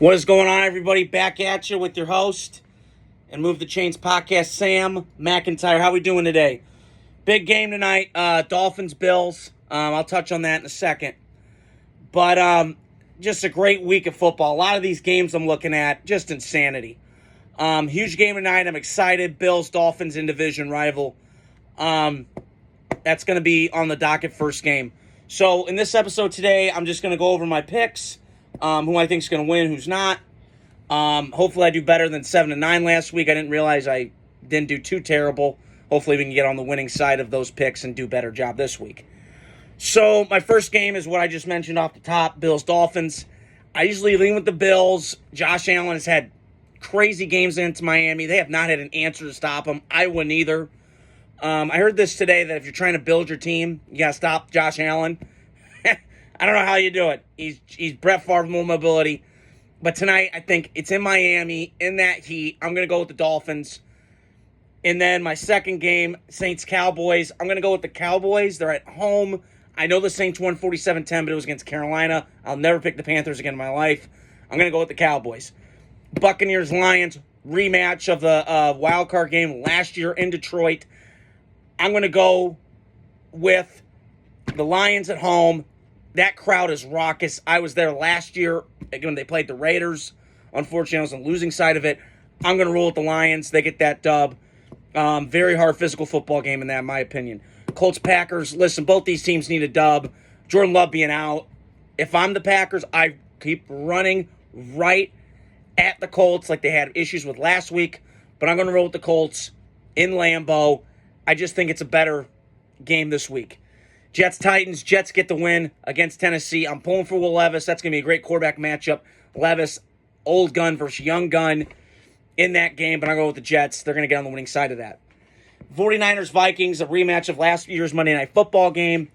What is going on, everybody? Back at you with your host and Move the Chains podcast, Sam McIntyre. How we doing today? Big game tonight, Dolphins, Bills. I'll touch on that in a second. But just a great week of football. A lot of these games I'm looking at, just insanity. Huge game tonight. I'm excited. Bills, Dolphins in division rival. That's going to be on the docket first game. So in this episode today, I'm just going to go over my picks. Who I think is going to win, who's not. Hopefully I do better than 7-9 last week. I didn't realize I didn't do too terrible. Hopefully we can get on the winning side of those picks and do a better job this week. So my first game is what I just mentioned off the top, Bills-Dolphins. I usually lean with the Bills. Josh Allen has had crazy games into Miami. They have not had an answer to stop him. I wouldn't either. I heard this today that if you're trying to build your team, you got to stop Josh Allen. I don't know how you do it. He's Brett Favre mobility. But tonight, I think it's in Miami, in that heat. I'm going to go with the Dolphins. And then my second game, Saints-Cowboys. I'm going to go with the Cowboys. They're at home. I know the Saints won 47-10, but it was against Carolina. I'll never pick the Panthers again in my life. I'm going to go with the Cowboys. Buccaneers-Lions, rematch of the wild card game last year in Detroit. I'm going to go with the Lions at home. That crowd is raucous. I was there last year when they played the Raiders. Unfortunately, I was on the losing side of it. I'm going to roll with the Lions. They get that dub. Very hard physical football game in that, in my opinion. Colts-Packers. Listen, both these teams need a dub. Jordan Love being out. If I'm the Packers, I keep running right at the Colts like they had issues with last week. But I'm going to roll with the Colts in Lambeau. I just think it's a better game this week. Jets-Titans. Jets get the win against Tennessee. I'm pulling for Will Levis. That's going to be a great quarterback matchup. Levis, old gun versus young gun in that game, but I'll go with the Jets. They're going to get on the winning side of that. 49ers-Vikings, a rematch of last year's Monday Night Football game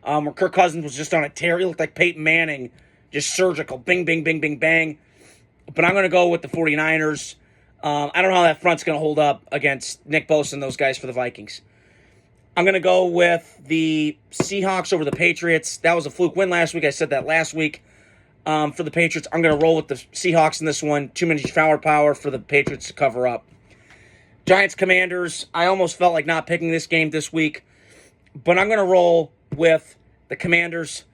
where Kirk Cousins was just on a tear. He looked like Peyton Manning, just surgical. Bing, bing, bing, bing, bang. But I'm going to go with the 49ers. I don't know how that front's going to hold up against Nick Bosa and those guys for the Vikings. I'm going to go with the Seahawks over the Patriots. That was a fluke win last week. I said that last week for the Patriots. I'm going to roll with the Seahawks in this one. Too many firepower for the Patriots to cover up. Giants-Commanders. I almost felt like not picking this game this week, but I'm going to roll with the Commanders.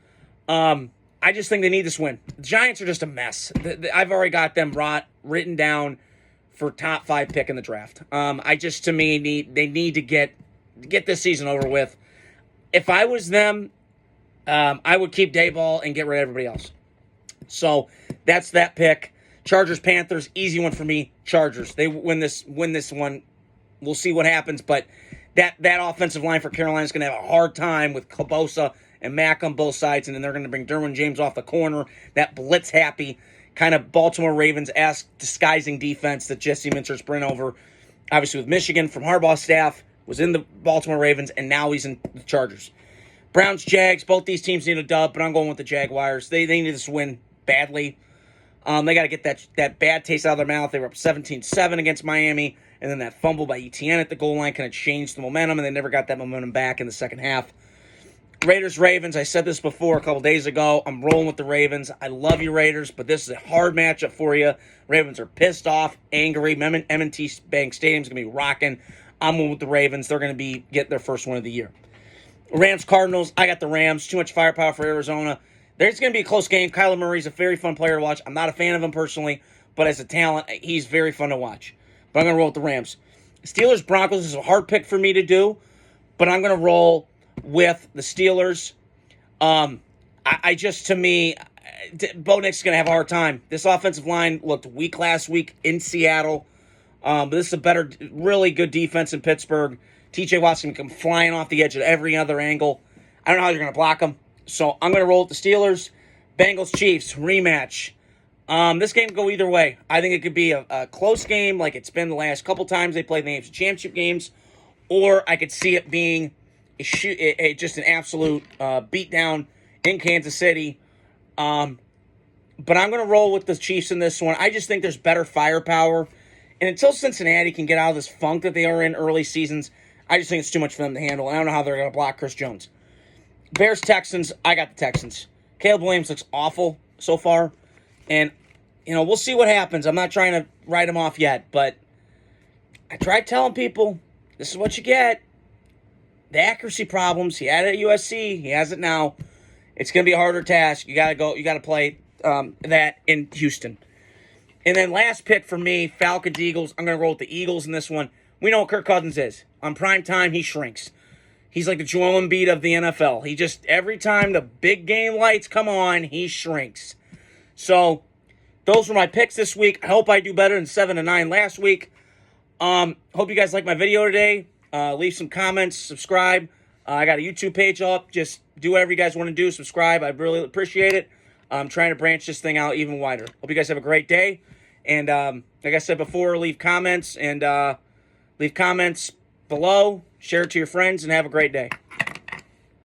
I just think they need this win. The Giants are just a mess. I've already got them written down for top 5 pick in the draft. To me, they need to get this season over with. If I was them, I would keep Dayball and get rid of everybody else. So that's that pick. Chargers-Panthers, easy one for me. Chargers. They win this one. We'll see what happens, but that offensive line for Carolina is going to have a hard time with Bosa and Mack on both sides, and then they're going to bring Derwin James off the corner. That blitz-happy kind of Baltimore Ravens-esque disguising defense that Jesse Minter's bring over, obviously with Michigan from Harbaugh's staff. Was in the Baltimore Ravens, and now he's in the Chargers. Browns-Jags, both these teams need a dub, but I'm going with the Jaguars. They need this win badly. They got to get that bad taste out of their mouth. They were up 17-7 against Miami, and then that fumble by Etienne at the goal line kind of changed the momentum, and they never got that momentum back in the second half. Raiders-Ravens, I said this before a couple days ago. I'm rolling with the Ravens. I love you, Raiders, but this is a hard matchup for you. Ravens are pissed off, angry. M&T Bank Stadium's going to be rocking. I'm with the Ravens. They're going to get their first win of the year. Rams-Cardinals. I got the Rams. Too much firepower for Arizona. There's going to be a close game. Kyler Murray's a very fun player to watch. I'm not a fan of him personally, but as a talent, he's very fun to watch. But I'm going to roll with the Rams. Steelers-Broncos is a hard pick for me to do, but I'm going to roll with the Steelers. To me, Bo Nix's going to have a hard time. This offensive line looked weak last week in Seattle. But this is a better, really good defense in Pittsburgh. TJ Watt's going to come flying off the edge at every other angle. I don't know how you're going to block him. So I'm going to roll with the Steelers. Bengals-Chiefs, rematch. This game can go either way. I think it could be a close game like it's been the last couple times they played the AFC Championship games. Or I could see it being just an absolute beatdown in Kansas City. But I'm going to roll with the Chiefs in this one. I just think there's better firepower. And until Cincinnati can get out of this funk that they are in early seasons, I just think it's too much for them to handle. I don't know how they're going to block Chris Jones. Bears-Texans, I got the Texans. Caleb Williams looks awful so far. And we'll see what happens. I'm not trying to write him off yet, but I tried telling people this is what you get. The accuracy problems. He had it at USC. He has it now. It's going to be a harder task. You got to go. You got to play that in Houston. And then last pick for me, Falcons, Eagles. I'm going to roll with the Eagles in this one. We know what Kirk Cousins is. On prime time, he shrinks. He's like the Joel Embiid of the NFL. He just, every time the big game lights come on, he shrinks. So, those were my picks this week. I hope I do better than 7-9 last week. Hope you guys like my video today. Leave some comments, subscribe. I got a YouTube page up. Just do whatever you guys want to do. Subscribe. I really appreciate it. I'm trying to branch this thing out even wider. Hope you guys have a great day. And like I said before, leave comments below. Share it to your friends and have a great day.